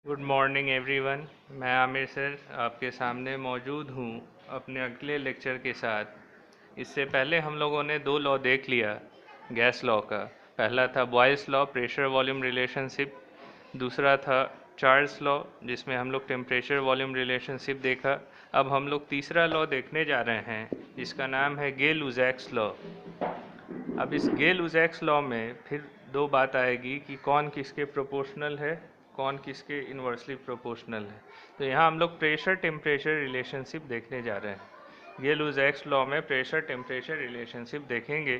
Good morning everyone. मैं Aamir sir आपके सामने मौजूद हूँ अपने अगले लेक्चर के साथ। इससे पहले हम लोगों ने दो लॉ देख लिया गैस लॉ का। पहला था Boyle's law, pressure volume relationship. दूसरा था चार्ल्स लॉ, जिसमें हम लोग टेम्परेचर वॉल्यूम रिलेशनशिप देखा। अब हम लोग तीसरा लॉ देखने जा रहे हैं, जिसका नाम है गे-लुजैक्स लॉ। अब इस गे-लुजैक्स लॉ में फिर दो बात आएगी कि कौन किसके प्रोपोर्शनल है, कौन किसके इन्वर्सली प्रोपोर्शनल है। तो यहाँ हम लोग प्रेशर टेम्परेचर रिलेशनशिप देखने जा रहे हैं। गे-लुजैक्स लॉ में प्रेशर टेम्परेचर रिलेशनशिप देखेंगे।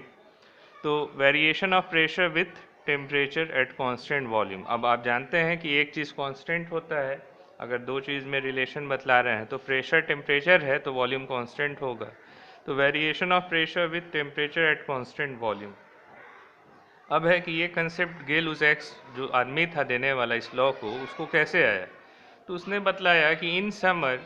तो variation of pressure with temperature at constant volume. अब आप जानते हैं कि एक चीज़ कांस्टेंट होता है, अगर दो चीज़ में रिलेशन बतला रहे हैं तो प्रेशर टेम्परेचर है तो वॉल्यूम कांस्टेंट होगा। तो variation of pressure with temperature at constant volume. अब है कि ये कंसेप्ट गे-लुजैक्स जो आदमी था देने वाला इस लॉ को, उसको कैसे आया। तो उसने बतलाया कि in summer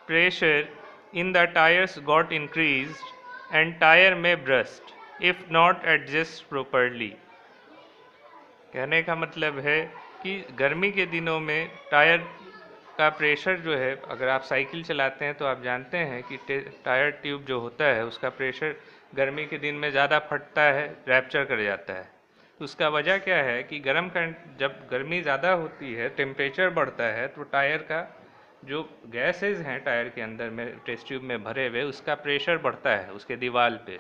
pressure in the tyres got increased and tyre में burst if not adjust properly. कहने का मतलब है कि गर्मी के दिनों में टायर का प्रेशर जो है, अगर आप साइकिल चलाते हैं तो आप जानते हैं कि टायर ट्यूब जो होता है उसका प्रेशर गर्मी के दिन में ज़्यादा फटता है, रैप्चर कर जाता है। तो उसका वजह क्या है कि जब गर्मी ज़्यादा होती है, टेम्परेचर बढ़ता है, तो टायर का जो गैसेज हैं टायर के अंदर में टेस्ट ट्यूब में भरे हुए, उसका प्रेशर बढ़ता है उसके दीवार पे,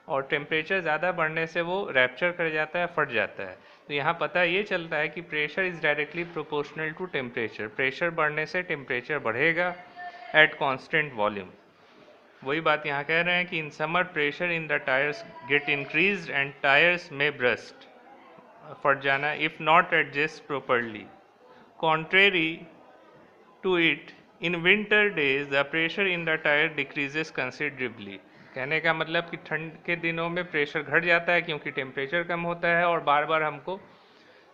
और टेम्परेचर ज़्यादा बढ़ने से वो रैप्चर कर जाता है, फट जाता है। तो यहाँ पता ये चलता है कि pressure is directly proportional to temperature. Pressure बढ़ने से टेम्परेचर बढ़ेगा एट कांस्टेंट वॉल्यूम। वही बात यहाँ कह रहे हैं कि in summer pressure in the tyres get increased and tyres में ब्रस्ट, फट जाना, if not adjust properly. Contrary to it in winter days the pressure in the tyre decreases considerably. कहने का मतलब कि ठंड के दिनों में प्रेशर घट जाता है क्योंकि टेम्परेचर कम होता है और बार बार हमको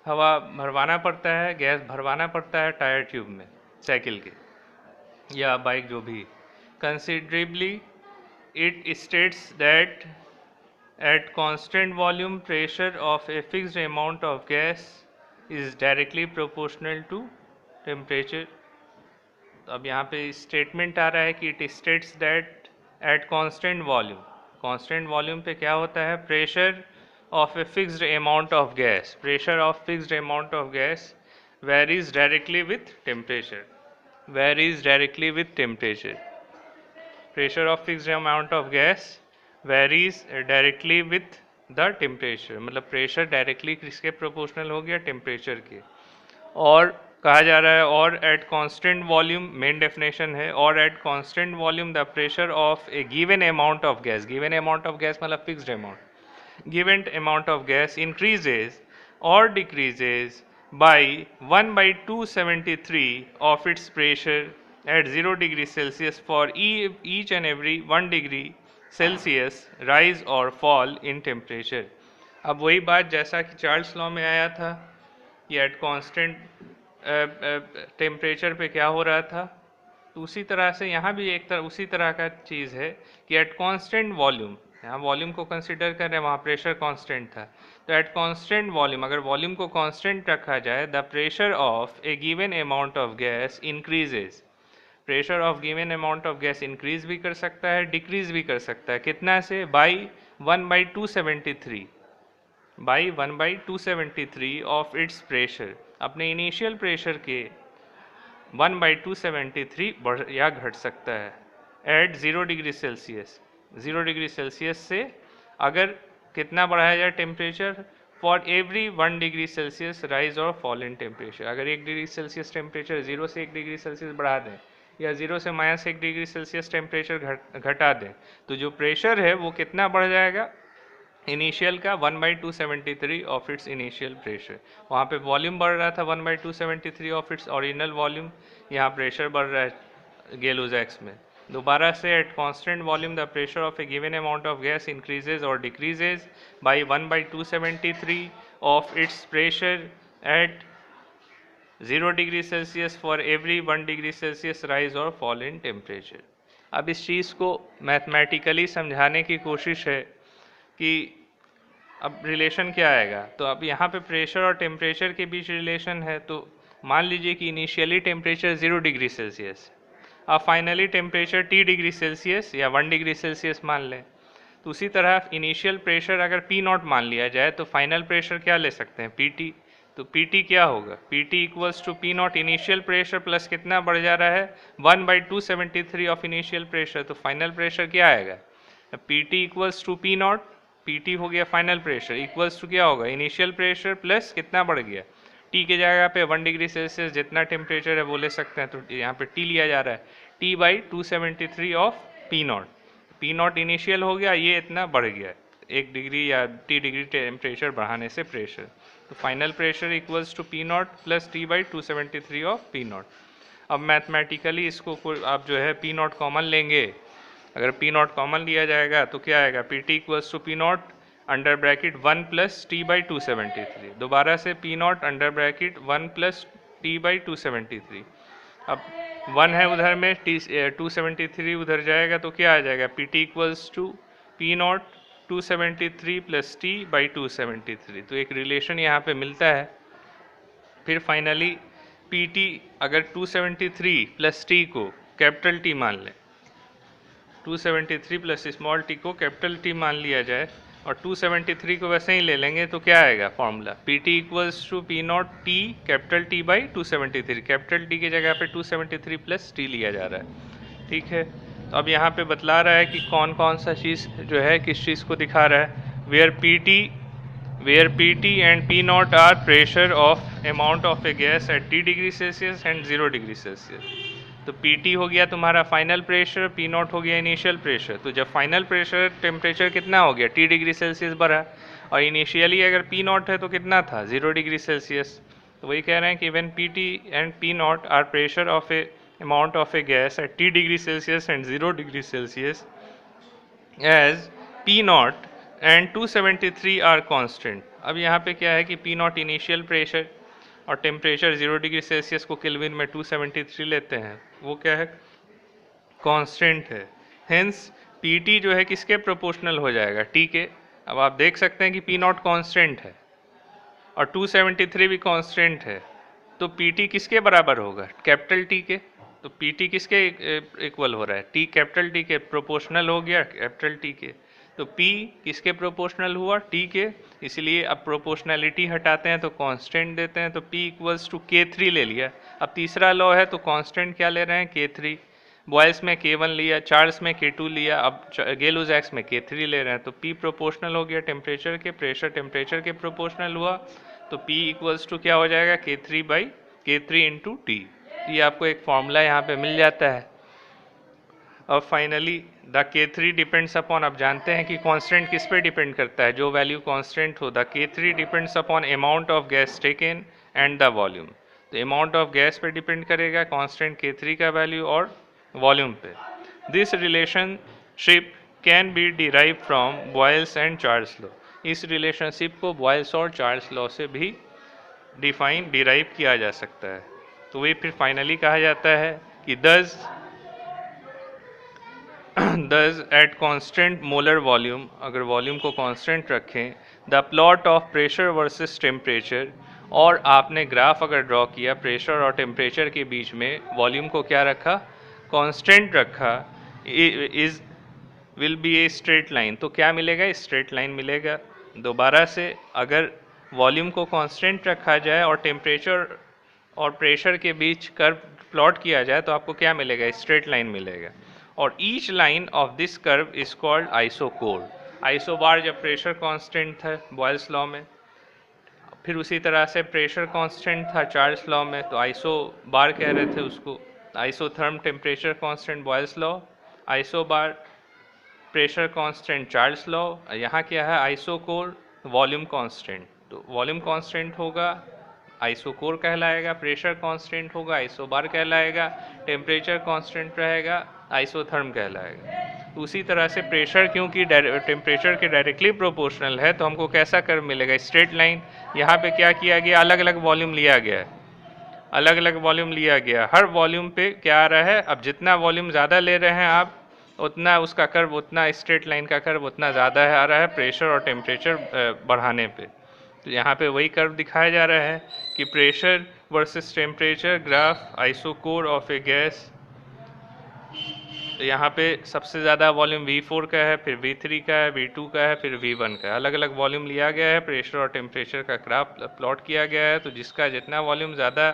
हवा भरवाना पड़ता है, गैस भरवाना पड़ता है टायर ट्यूब में, साइकिल के या बाइक जो भी। Considerably it states that at constant volume pressure of a fixed amount of gas is directly proportional to temperature। तो अब यहाँ पे स्टेटमेंट आ रहा है कि it states that at constant volume पे क्या होता है, pressure of a fixed amount of gas, pressure of fixed amount of gas varies directly with temperature, varies directly with temperature. Pressure of fixed amount of gas varies directly with the temperature, मतलब pressure directly किसके proportional हो गया, temperature के। और कहा जा रहा है और at constant volume, main definition है, और at constant volume the pressure of a given amount of gas, given amount of gas मतलब fixed amount, given amount of gas increases और decreases by 1/273 of its pressure at 0 degree Celsius for each and every 1 degree Celsius rise or fall in temperature। अब वही बात जैसा कि Charles law में आया था कि एट कांस्टेंट टेम्परेचर पे क्या हो रहा था, तो उसी तरह से यहाँ भी एक तरह उसी तरह का चीज़ है कि एट कांस्टेंट वॉल्यूम, यहाँ वॉल्यूम को कंसिडर कर रहे हैं, वहाँ प्रेशर कांस्टेंट था। तो एट कांस्टेंट वॉल्यूम, अगर वॉल्यूम को कांस्टेंट रखा जाए, the pressure of a given amount of gas increases. Pressure of given amount of gas increase भी कर सकता है, डिक्रीज भी कर सकता है। कितना से, by 1/273, by 1/273 of its pressure, अपने इनिशियल प्रेशर के 1/273 बढ़ या घट सकता है at 0 degree Celsius. 0 degree Celsius से अगर कितना बढ़ाया जाए temperature, for every 1 degree Celsius rise और फॉल इन टेम्परेचर। अगर 1 डिग्री सेल्सियस टेम्परेचर 0 से 1 डिग्री सेल्सियस बढ़ा दें या 0 से -1 डिग्री सेल्सियस टेम्परेचर घटा दें, तो जो प्रेशर है वो कितना बढ़ जाएगा, इनिशियल का 1/273 ऑफ इट्स इनिशियल प्रेशर। वहाँ पे वॉल्यूम बढ़ रहा था 1/273 ऑफ इट्स ओरिजिनल वॉल्यूम, यहाँ प्रेशर बढ़ रहा है गे-लुजैक्स में। दोबारा से at constant volume the pressure of a given amount of gas increases और decreases by 1/273 of its pressure at 0 degree Celsius for every 1 degree Celsius rise और fall in temperature. अब इस चीज़ को मैथमेटिकली समझाने की कोशिश है कि अब रिलेशन क्या आएगा। तो अब यहाँ पे प्रेशर और टेम्परेचर के बीच रिलेशन है, तो मान लीजिए कि इनिशियली टेम्परेचर 0 डिग्री सेल्सियस, अब finally temperature T degree Celsius या 1 डिग्री सेल्सियस मान लें। तो उसी तरह इनिशियल प्रेशर अगर P नॉट मान लिया जाए तो फाइनल प्रेशर क्या ले सकते हैं, PT। तो PT क्या होगा, PT equals to P nought initial pressure plus कितना बढ़ जा रहा है 1/273 ऑफ इनिशियल प्रेशर। तो फाइनल प्रेशर क्या आएगा, PT equals to P nought, PT हो गया फाइनल प्रेशर, इक्वल्स टू क्या होगा इनिशियल प्रेशर प्लस कितना बढ़ गया, T के जगह पे 1 डिग्री सेल्सियस जितना टेम्परेचर है वो ले सकते हैं, तो यहाँ पे T लिया जा रहा है, T/273 of P not. P nought initial हो गया, ये इतना बढ़ गया 1 डिग्री या T डिग्री टेम्परेचर बढ़ाने से प्रेशर। तो final pressure equals to P nought plus T/273 of P nought. अब मैथमेटिकली इसको आप जो है P नॉट कॉमन लेंगे, अगर P नॉट कॉमन लिया जाएगा तो क्या आएगा, PT equals to P nought under bracket 1 plus T/273, दोबारा से P nought under bracket 1 plus T/273। अब 1 है उधर में, T273 उधर जाएगा तो क्या आ जाएगा, PT equals to P nought 273 plus T/273। तो एक रिलेशन यहाँ पे मिलता है। फिर फाइनली PT अगर 273 प्लस T को कैपिटल T मान लें, 273 प्लस स्मॉल t को कैपिटल T मान लिया जाए और 273 को वैसे ही ले लेंगे तो क्या आएगा formula, PT equals to P nought T capital T/273, capital T की जगह पे 273 प्लस T लिया जा रहा है। ठीक है, तो अब यहाँ पे बतला रहा है कि कौन कौन सा चीज़ जो है किस चीज़ को दिखा रहा है, where PT and P nought are pressure of amount of a gas at T degree Celsius and 0 degree Celsius. तो PT हो गया तुम्हारा फाइनल प्रेशर, P नॉट हो गया इनिशियल प्रेशर। तो जब फाइनल प्रेशर टेम्परेचर कितना हो गया, T डिग्री सेल्सियस बढ़ा, और इनिशियली अगर P नॉट है तो कितना था 0 डिग्री सेल्सियस। तो वही कह रहे हैं कि when PT and P nought are pressure of a amount of a gas at T degree Celsius and 0 degree Celsius as P nought and 273 are constant. अब यहाँ पे क्या है कि P नॉट इनिशियल प्रेशर और टेम्परेचर 0 डिग्री सेल्सियस को kelvin में 273 लेते हैं, वो क्या है कांस्टेंट है। हेंस PT जो है किसके प्रोपोर्शनल हो जाएगा, T के। अब आप देख सकते हैं कि P नॉट कांस्टेंट है और 273 भी कांस्टेंट है, तो PT किसके बराबर होगा, कैपिटल T के। तो PT किसके इक्वल हो रहा है, T कैपिटल T के प्रोपोर्शनल हो गया कैपिटल T के। तो P किसके प्रोपोर्शनल हुआ, T के, इसलिए अब प्रोपोर्शनैलिटी हटाते हैं तो कांस्टेंट देते हैं, तो P इक्वल्स टू K3 ले लिया। अब तीसरा लॉ है तो कांस्टेंट क्या ले रहे हैं, K3। बॉयल्स में K1 लिया, चार्ल्स में K2 लिया, अब गेलुजैक्स में K3 ले रहे हैं। तो P प्रोपोर्शनल हो गया टेम्परेचर के, प्रेशर टेम्परेचर के प्रोपोर्शनल हुआ, तो P इक्वल्स टू क्या हो जाएगा, K3 इंटू T। ये आपको एक फॉर्मूला यहाँ पे मिल जाता है। और finally the K3 depends upon, अब जानते हैं कि कांस्टेंट किस पे डिपेंड करता है, जो वैल्यू कांस्टेंट हो। The K3 depends upon amount of gas taken and the volume. तो अमाउंट ऑफ गैस पे डिपेंड करेगा कांस्टेंट K3 का वैल्यू और वॉल्यूम पे। This relationship can be derive from Boyle's and Charles law. इस relationship को Boyle's और Charles law से भी डिराइव किया जा सकता है। तो वही फिर फाइनली कहा जाता है कि thus at constant molar volume, अगर वॉल्यूम को कांस्टेंट रखें, the plot of pressure versus temperature, और आपने ग्राफ अगर ड्रॉ किया प्रेशर और टेम्परेचर के बीच में, वॉल्यूम को क्या रखा, कांस्टेंट रखा, is will be a straight line. तो क्या मिलेगा, स्ट्रेट लाइन मिलेगा। दोबारा से अगर वॉल्यूम को कांस्टेंट रखा जाए और टेम्परेचर और प्रेशर के बीच कर्व प्लॉट किया जाए तो आपको क्या मिलेगा, स्ट्रेट लाइन मिलेगा। और each line of this curve is called isochore. Isobar जब प्रेशर कांस्टेंट था बॉयल्स लॉ में, फिर उसी तरह से प्रेशर कांस्टेंट था चार्ल्स लॉ में, तो आइसोबार कह रहे थे उसको। Isotherm temperature constant Boyle's law, isobar pressure constant Charles law. यहाँ क्या है, आइसोकोर वॉल्यूम कांस्टेंट। तो वॉल्यूम कांस्टेंट होगा आइसोकोर कहलाएगा, प्रेशर कांस्टेंट होगा आइसोबार कहलाएगा, टेम्परेचर कांस्टेंट रहेगा आइसोथर्म कहलाएगा। तो उसी तरह से प्रेशर क्योंकि टेम्परेचर के डायरेक्टली प्रोपोर्शनल है, तो हमको कैसा कर्व मिलेगा, स्ट्रेट लाइन। यहाँ पे क्या किया गया, अलग अलग वॉल्यूम लिया गया है, अलग अलग वॉल्यूम लिया गया। हर वॉल्यूम पे क्या आ रहा है, अब जितना वॉल्यूम ज़्यादा ले रहे हैं आप, उतना उसका कर्व, उतना स्ट्रेट लाइन का कर्व उतना ज़्यादा है आ रहा है प्रेशर और टेम्परेचर बढ़ाने पे। तो यहाँ पे वही कर्व दिखाया जा रहा है कि pressure versus temperature graph isochore of a gas. तो यहाँ पे सबसे ज़्यादा वॉल्यूम V4 का है, फिर V3 का है, V2 का है, फिर V1 का है। अलग अलग वॉल्यूम लिया गया है, प्रेशर और टेम्परेचर का ग्राफ प्लॉट किया गया है। तो जिसका जितना वॉल्यूम ज़्यादा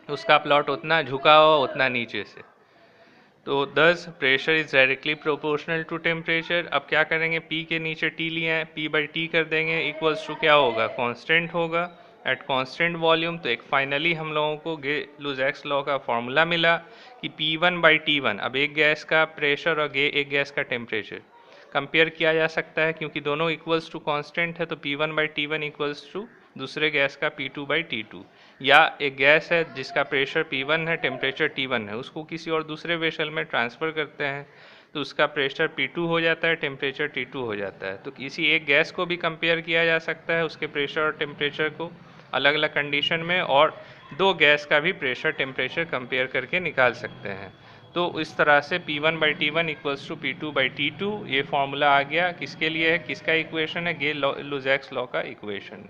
उसका प्लॉट उतना झुका हुआ, उतना नीचे से। तो thus pressure is directly proportional to temperature. अब क्या करेंगे, P के नीचे T लिए हैं, P/T कर देंगे, इक्वल्स टू क्या होगा, कांस्टेंट होगा एट कांस्टेंट वॉल्यूम। तो एक फाइनली हम लोगों को गे-लुजैक्स लॉ का फॉर्मूला मिला कि P1/T1। अब एक गैस का प्रेशर और एक गैस का टेम्परेचर कंपेयर किया जा सकता है, क्योंकि दोनों इक्वल्स टू कांस्टेंट है। तो P1/T1 इक्वल्स टू दूसरे गैस का P2/T2। या एक गैस है जिसका प्रेशर P1 है, टेम्परेचर T1 है, उसको किसी और दूसरे वेसल में ट्रांसफ़र करते हैं तो उसका प्रेशर P2 हो जाता है, टेम्परेचर T2 हो जाता है। तो किसी एक गैस को भी कंपेयर किया जा सकता है, उसके प्रेशर और टेम्परेचर को अलग अलग कंडीशन में, और दो गैस का भी प्रेशर टेम्परेचर कंपेयर करके निकाल सकते हैं। तो इस तरह से P1/T1 इक्वल्स टू P2/T2 ये फॉर्मूला आ गया। किसके लिए है, किसका इक्वेशन है, गे-लुजैक्स लॉ का इक्वेशन।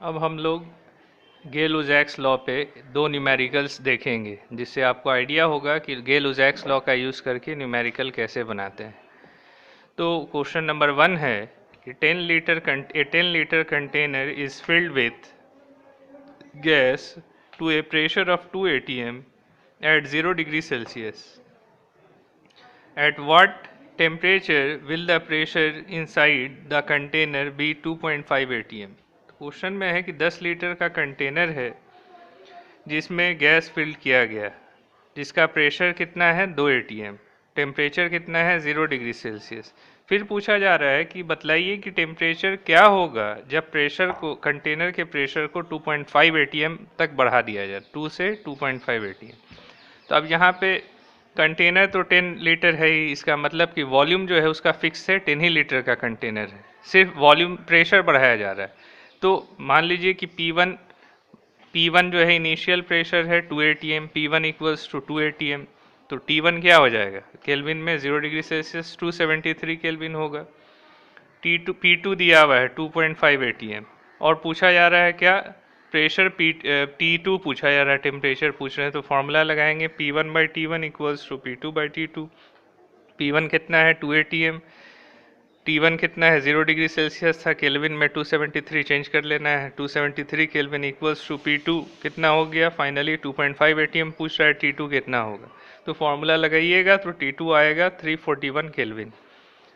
अब हम लोग गे-लुजैक्स लॉ पे दो न्यूमेरिकल्स देखेंगे, जिससे आपको आइडिया होगा कि गे-लुजैक्स लॉ का यूज़ करके न्यूमेरिकल कैसे बनाते हैं। तो क्वेश्चन नंबर 1 है कि 10 litre container is filled with gas to a pressure of 2 atm at 0 degree Celsius. At what temperature will the pressure inside the container be 2.5 atm? Question में है कि 10 लीटर का कंटेनर है जिसमें गैस फिल किया गया, जिसका प्रेशर कितना है 2 atm, टेम्परेचर कितना है 0 डिग्री सेल्सियस। फिर पूछा जा रहा है कि बतलाइए कि टेम्परेचर क्या होगा जब प्रेशर को, कंटेनर के प्रेशर को 2.5 atm तक बढ़ा दिया जाए, 2 से 2.5 atm। तो अब यहाँ पे कंटेनर तो 10 लीटर है ही, इसका मतलब कि वॉल्यूम जो है उसका फिक्स है, 10 ही लीटर का कंटेनर है, सिर्फ वॉल्यूम प्रेशर बढ़ाया जा रहा है। तो मान लीजिए कि P1 जो है इनिशियल प्रेशर है 2 atm, P1 equals to 2 atm। तो T1 क्या हो जाएगा, केल्विन में 0 डिग्री सेल्सियस 273 केल्विन होगा। P2 दिया हुआ है 2.5 atm, और पूछा जा रहा है क्या, प्रेशर T2 पूछा जा रहा है, टेम्परेचर पूछ रहे हैं। तो फॉर्मूला लगाएंगे P1/T1 equals to P2/T2। P1 कितना है 2 atm, T1 कितना है 0 डिग्री सेल्सियस था, केल्विन में 273 चेंज कर लेना है, 273 केल्विन इक्वल्स टू P2 कितना हो गया, फाइनली 2.5 atm पूछ रहा है, T2 कितना होगा। तो फॉर्मूला लगाइएगा तो T2 आएगा 341 केल्विन।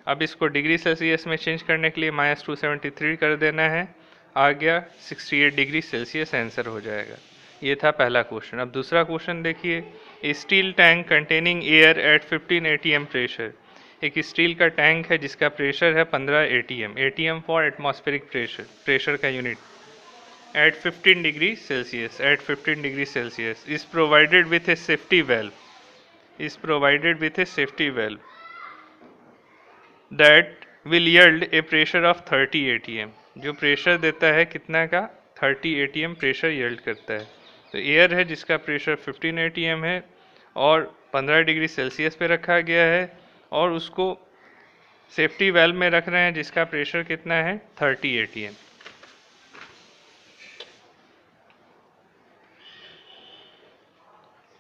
अब इसको डिग्री सेल्सियस में चेंज करने के लिए -273 कर देना है, आ गया 68 डिग्री सेल्सियस आंसर हो जाएगा। ये था पहला क्वेश्चन। अब दूसरा क्वेश्चन देखिए, steel tank containing air at 15 atm pressure. एक स्टील का टैंक है जिसका प्रेशर है 15 atm, atm for atmospheric pressure, pressure का unit, at 15 degree Celsius, at 15 degree Celsius is provided with a safety valve, is provided with a safety valve that will yield a pressure of 30 atm। जो pressure देता है कितना का, 30 atm pressure yield करता है। तो air है जिसका प्रेशर 15 atm है और 15 डिग्री सेल्सियस पे रखा गया है, और उसको सेफ्टी वेल्व में रख रहे हैं जिसका प्रेशर कितना है 30 atm।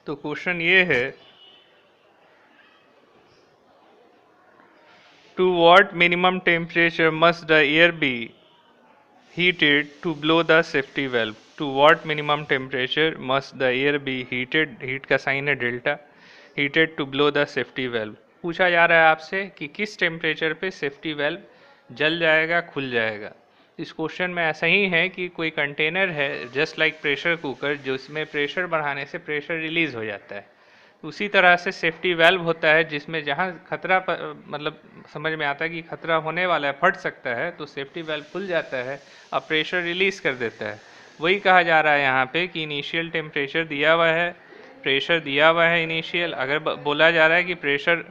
तो क्वेश्चन ये है, to what minimum temperature must the air be heated to blow the safety valve? To what minimum temperature must the air be heated, heat का साइन है delta, heated to blow the safety valve। पूछा जा रहा है आपसे कि किस temperature पे सेफ्टी वेल्व जल जाएगा, खुल जाएगा। इस क्वेश्चन में ऐसा ही है कि कोई कंटेनर है जस्ट लाइक प्रेशर कुकर, जिसमें प्रेशर बढ़ाने से प्रेशर रिलीज हो जाता है। उसी तरह से सेफ्टी वेल्व होता है जिसमें जहाँ खतरा मतलब समझ में आता है कि खतरा होने वाला है, फट सकता है, तो सेफ्टी वेल्व खुल जाता है, अब प्रेशर रिलीज़ कर देता है। वही कहा जा रहा है यहाँ पे कि इनिशियल टेम्परेचर दिया हुआ है, प्रेशर दिया हुआ है इनिशियल, अगर बोला जा रहा है कि प्रेशर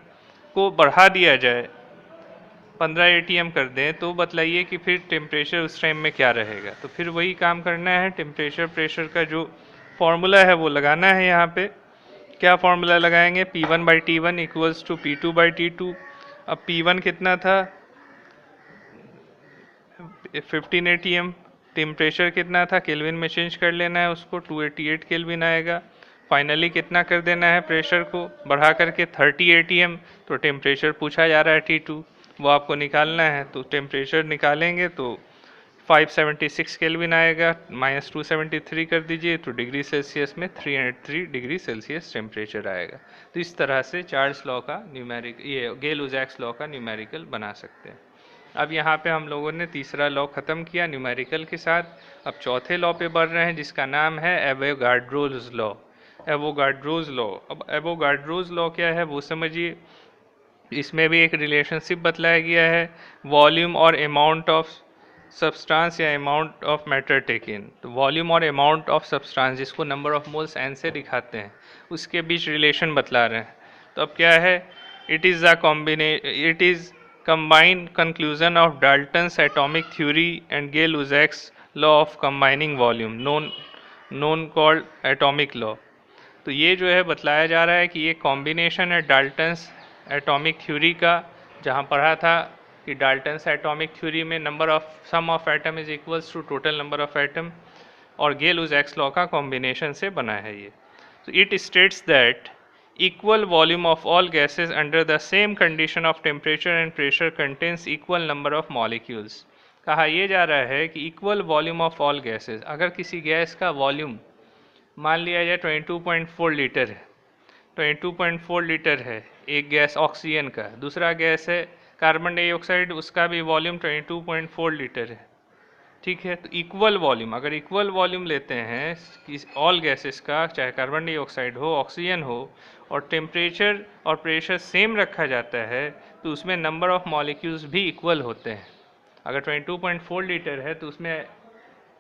को बढ़ा दिया जाए 15 atm कर दें, तो बतलाइए कि फिर टेम्परेचर उस टाइम में क्या रहेगा। तो फिर वही काम करना है, टेम्परेचर प्रेशर का जो फॉर्मूला है वो लगाना है। यहाँ पे क्या फॉर्मूला लगाएंगे, P1/T1 इक्वल्स टू P2/T2। अब P1 कितना था 15 atm, टेम्परेचर कितना था केल्विन में चेंज कर लेना है उसको, 288 केल्विन आएगा। फाइनली कितना कर देना है प्रेशर को बढ़ा करके 30 atm, तो टेम्परेचर पूछा जा रहा है T2, वो आपको निकालना है। तो टेम्परेचर निकालेंगे तो 576 केल्विन आएगा, -273 कर दीजिए तो डिग्री सेल्सियस में 303 डिग्री सेल्सियस टेम्परेचर आएगा। तो इस तरह से चार्ल्स लॉ का न्यूमेरिक, ये गेल-उज़ैक्स लॉ का न्यूमेरिकल बना सकते हैं। अब यहाँ पे हम लोगों ने तीसरा लॉ ख़त्म किया न्यूमेरिकल के साथ। अब चौथे लॉ पे बढ़ रहे हैं जिसका नाम है एवोगाड्रोज लॉ। एवोगाड्रोज लॉ, अब एवोगाड्रोज लॉ क्या है वो समझिए। इसमें भी एक रिलेशनशिप बतलाया गया है, वॉल्यूम और अमाउंट ऑफ सब्सटेंस या अमाउंट ऑफ मैटर टेकन। तो वॉल्यूम और अमाउंट ऑफ सब्सटेंस, जिसको नंबर ऑफ मोल्स एन से दिखाते हैं, उसके बीच रिलेशन बतला रहे हैं। तो अब क्या है, it is combined conclusion of Dalton's atomic theory and Gay-Lussac's law of combining volume, known called atomic law। तो ये जो है बतलाया जा रहा है कि ये कॉम्बिनेशन है डाल्टन्स एटॉमिक थ्योरी का, जहाँ पढ़ा था कि डाल्टन्स एटॉमिक थ्योरी में number of sum of atom is equals to total number of atom, और Gay-Lussac's लॉ का कॉम्बिनेशन से बना है ये। तो it states that equal volume of all gases under the same condition of temperature and pressure contains equal number of molecules। कहा यह जा रहा है कि equal volume of all gases, अगर किसी गैस का वॉल्यूम मान लिया जाए 22.4 लीटर है, 22.4 लीटर है एक गैस ऑक्सीजन का, दूसरा गैस है कार्बन डाइऑक्साइड, उसका भी वॉल्यूम 22.4 लीटर है, ठीक है। तो इक्वल वॉल्यूम, अगर इक्वल वॉल्यूम लेते हैं कि ऑल गैसेस का, चाहे कार्बन डाइऑक्साइड हो, ऑक्सीजन हो, और टेम्परेचर और प्रेशर सेम रखा जाता है, तो उसमें नंबर ऑफ मॉलिक्यूल्स भी इक्वल होते हैं। अगर 22.4 लीटर है तो उसमें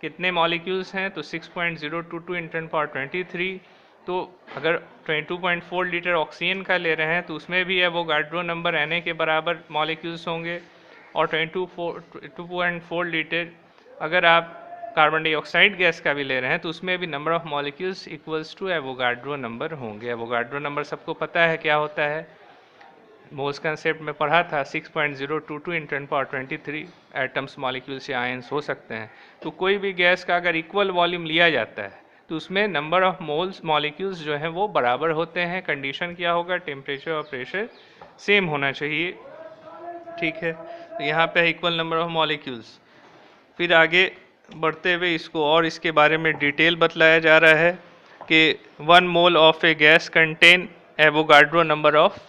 कितने मॉलिक्यूल्स हैं, तो 6.022 × 10⁻23। तो अगर 22.4 लीटर ऑक्सीजन का ले रहे हैं तो उसमें भी एवोगाड्रो नंबर Na के बराबर मॉलिक्यूल्स होंगे, और 22.4 लीटर अगर आप कार्बन डाइऑक्साइड गैस का भी ले रहे हैं तो उसमें भी number of molecules equals to Avogadro number होंगे। एवोगाड्रो नंबर सबको पता है क्या होता है, मोल्स कंसेप्ट में पढ़ा था, 6.022 × 10⁻23 एटम्स, मॉलिक्यूल्स या आयंस हो सकते हैं। तो कोई भी गैस का अगर इक्वल वॉल्यूम लिया जाता है तो उसमें नंबर ऑफ मोल्स मॉलिक्यूल्स जो हैं वो बराबर होते हैं। कंडीशन क्या होगा, टेम्परेचर और प्रेशर सेम होना चाहिए, ठीक है। तो यहाँ पे इक्वल नंबर ऑफ मॉलिक्यूल्स। फिर आगे बढ़ते हुए इसको और इसके बारे में डिटेल बतलाया जा रहा है कि 1 mole of a gas contain Avogadro number of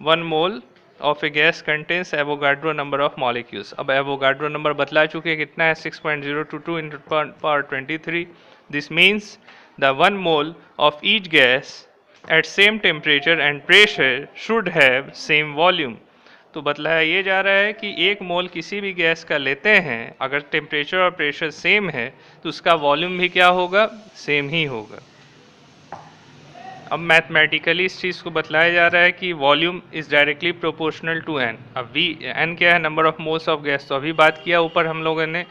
1 mole of a gas contains Avogadro number of molecules. अब एवोगाड्रो नंबर बतला चुके कितना है, 6.022 × 10⁻23। This means the 1 mole of each gas eight same temperature and pressure should have same volume. तो बतलाया ये जा रहा है कि 1 मोल किसी भी गैस का लेते हैं, अगर टेम्परेचर और प्रेशर सेम है तो उसका वॉल्यूम भी क्या होगा, सेम ही होगा। अब मैथमेटिकली इस चीज़ को बतलाया जा रहा है कि volume is directly proportional to n. अब एन क्या है, number of moles of gas. तो अभी बात किया ऊपर हम लोगों ने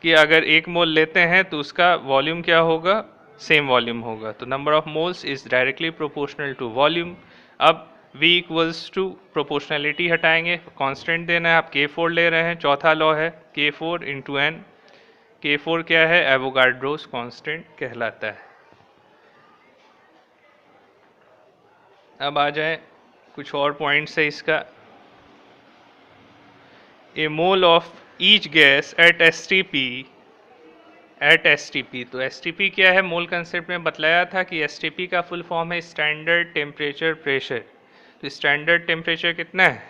कि अगर 1 मोल लेते हैं तो उसका वॉल्यूम क्या होगा, सेम वॉल्यूम होगा। तो number of moles is directly proportional to volume. अब V इक्वल्स टू प्रोपोर्शनलिटी हटाएंगे, कांस्टेंट देना है, आप K4 ले रहे हैं, चौथा लॉ है K4 × N। K4 क्या है, एवोगाड्रोस कांस्टेंट कहलाता है। अब आ जाए कुछ और पॉइंट्स है इसका। A mole of each gas at STP। तो STP क्या है, मोल कंसेप्ट में बतलाया था कि STP का फुल फॉर्म है स्टैंडर्ड टेम्परेचर प्रेशर। तो स्टैंडर्ड टेम्परेचर कितना है,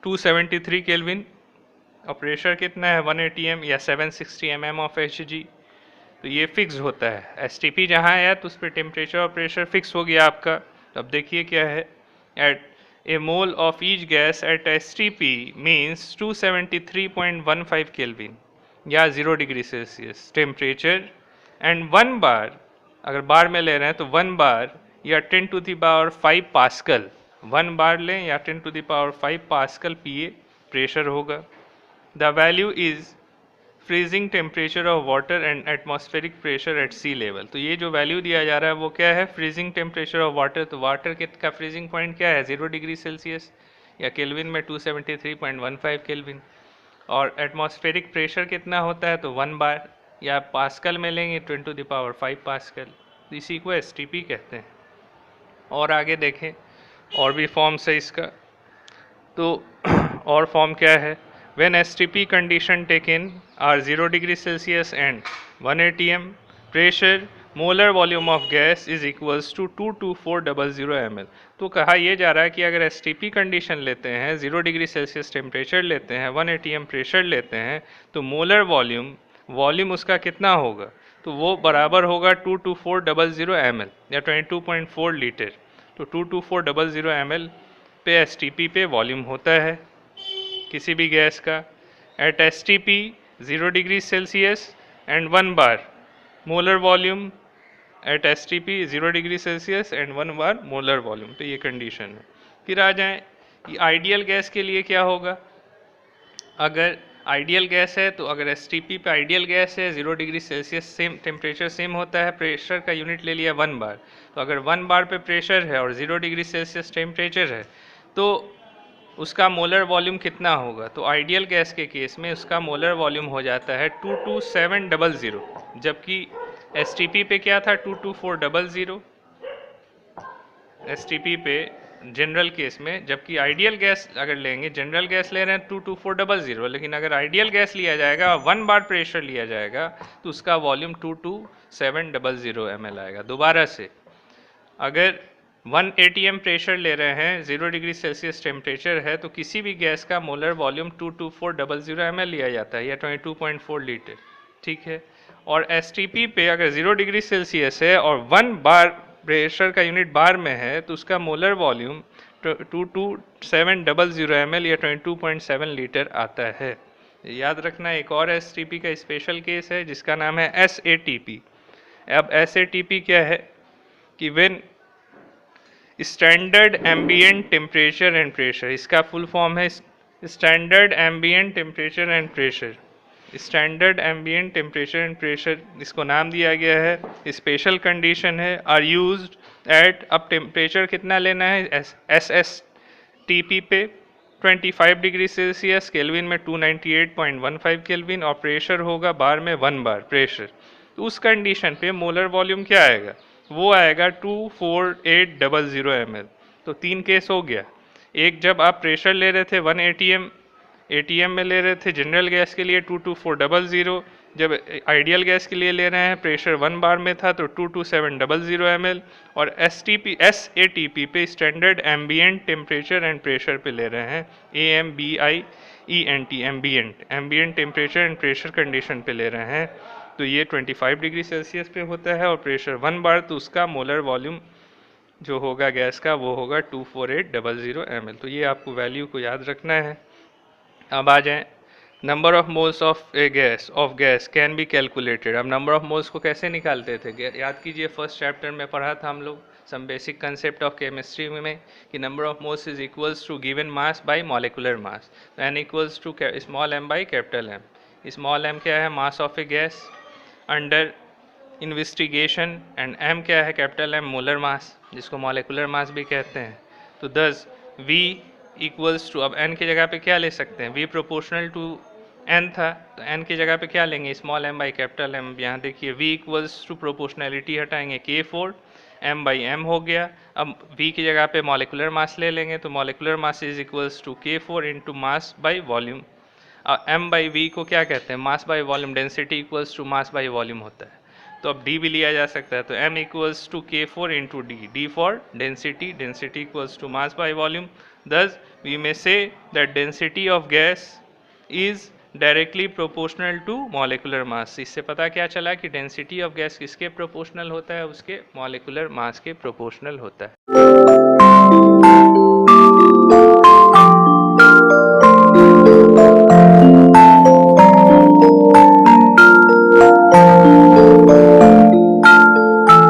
273 केल्विन, और प्रेशर कितना है, 180 m या 760 mm ऑफ Hg। तो ये फिक्स होता है। STP जहाँ है तो उस पर टेम्परेचर और प्रेशर फिक्स हो गया आपका। तो अब देखिए क्या है, at a mole of each gas at STP means 273.15 kelvin या 0 degree Celsius temperature, and 1 bar, अगर बार में ले रहे हैं तो 1 बार या 10⁵ पास्कल, 1 बार लें या 10⁵ पास्कल PA प्रेशर होगा। The value is freezing temperature of water and atmospheric pressure at sea level. तो ये जो वैल्यू दिया जा रहा है वो क्या है, फ्रीजिंग टेम्परेचर ऑफ वाटर। तो वाटर का फ्रीजिंग पॉइंट क्या है, 0 डिग्री सेल्सियस, या केल्विन में 273.15 केल्विन। और एटमॉस्फेरिक प्रेशर कितना होता है, तो 1 बार, या पास्कल में लेंगे 10⁵ पास्कल, इसी को STP कहते हैं। और आगे देखें और भी फॉर्म्स है इसका, तो और फॉर्म क्या है, when STP condition taken are 0 degree Celsius and 1 atm pressure molar volume of gas is equals to 22400 ml। तो कहा यह जा रहा है कि अगर STP कंडीशन लेते हैं, 0 डिग्री सेल्सियस टेम्परेचर लेते हैं, 1 atm प्रेशर लेते हैं, तो मोलर वॉल्यूम उसका कितना होगा, तो वो बराबर होगा 22400 ml या 22.4 लीटर। तो 22400 ml पे STP पे वॉल्यूम होता है किसी भी गैस का। At STP 0 degree Celsius and 1 bar molar volume, at STP 0 degree Celsius and 1 bar molar volume, तो ये कंडीशन है। फिर आ जाएं कि आइडियल गैस के लिए क्या होगा। अगर आइडियल गैस है तो अगर STP पे आइडियल गैस है, 0 degree Celsius same temperature same होता है, प्रेशर का यूनिट ले लिया 1 बार, तो अगर 1 बार पे प्रेशर है और 0 डिग्री सेल्सियस टेम्परेचर है तो उसका मोलर वॉल्यूम कितना होगा, तो आइडियल गैस के केस में उसका मोलर वॉल्यूम हो जाता है 22700, जबकि STP पे क्या था 22400 STP पे जनरल केस में, जबकि आइडियल गैस अगर लेंगे, जनरल गैस ले रहे हैं 22400, लेकिन अगर आइडियल गैस लिया जाएगा 1 बार प्रेशर लिया जाएगा तो उसका वॉल्यूम 22700 ml आएगा। दोबारा से अगर 1 atm प्रेशर ले रहे हैं, 0 डिग्री सेल्सियस टेम्परेचर है, तो किसी भी गैस का मोलर वॉल्यूम 22400 ml लिया जाता है या 22.4 लीटर, ठीक है। और STP पे अगर 0 डिग्री सेल्सियस है और 1 बार प्रेशर का यूनिट बार में है तो उसका मोलर वॉल्यूम 22700 ml या 22.7 लीटर आता है। याद रखना एक और STP का स्पेशल केस है जिसका नाम है SATP। अब SATP क्या है कि when standard ambient temperature and pressure, इसका फुल फॉर्म है standard ambient temperature and pressure. Standard ambient temperature and pressure, इसको नाम दिया गया है, स्पेशल कंडीशन है, आर यूज्ड एट, अब टेम्परेचर कितना लेना है SSTP पे 25 डिग्री सेल्सियस, केल्विन में 298.15 केल्विन, और प्रेशर होगा बार में 1 बार प्रेशर। तो उस कंडीशन पे मोलर वॉल्यूम क्या आएगा, वो आएगा 24800 ml। तो 3 केस हो गया, एक जब आप प्रेशर ले रहे थे 1 ATM में ले रहे थे जनरल गैस के लिए 22400, जब आइडियल गैस के लिए ले रहे हैं प्रेशर 1 बार में था तो 22700 ml, और SATP पे standard ambient temperature and pressure पे ले रहे हैं AMBIENT ambient temperature and pressure condition पे ले रहे हैं, तो ये 25 डिग्री सेल्सियस पे होता है और प्रेशर 1 बार, तो उसका मोलर वॉल्यूम जो होगा गैस का वो होगा 24800 ml। तो ये आपको वैल्यू को याद रखना है। अब आ जाएं, number of moles of gas can be calculated. अब नंबर ऑफ मोल्स को कैसे निकालते थे, याद कीजिए फर्स्ट चैप्टर में पढ़ा था हम लोग some basic concept of chemistry में कि number of moles is equals to given mass by molecular mass, n equals to small m by capital M। Small m क्या है, mass of a gas under investigation, and m क्या है, capital M molar mass, जिसको molecular mass भी कहते हैं। तो दस v इक्वल्स टू, अब n की जगह पे क्या ले सकते हैं, v प्रोपोर्शनल टू n था, तो n की जगह पे क्या लेंगे, small m by capital M। यहाँ देखिए v इक्वल्स टू प्रोपोर्शनैलिटी हटाएंगे K4, m बाई m हो गया। अब v की जगह पे मॉलिक्यूलर मास ले लेंगे, तो molecular mass is equals to K4 into mass by volume. m by v को क्या कहते हैं, mass by volume, density equals to mass by volume होता है। तो अब d भी लिया जा सकता है, तो m equals to K4 into d for density, density equals to mass by volume. Thus, we may say that density of gas is directly proportional to molecular mass। इससे पता क्या चला कि density of gas किसके proportional होता है, उसके molecular mass के proportional होता है।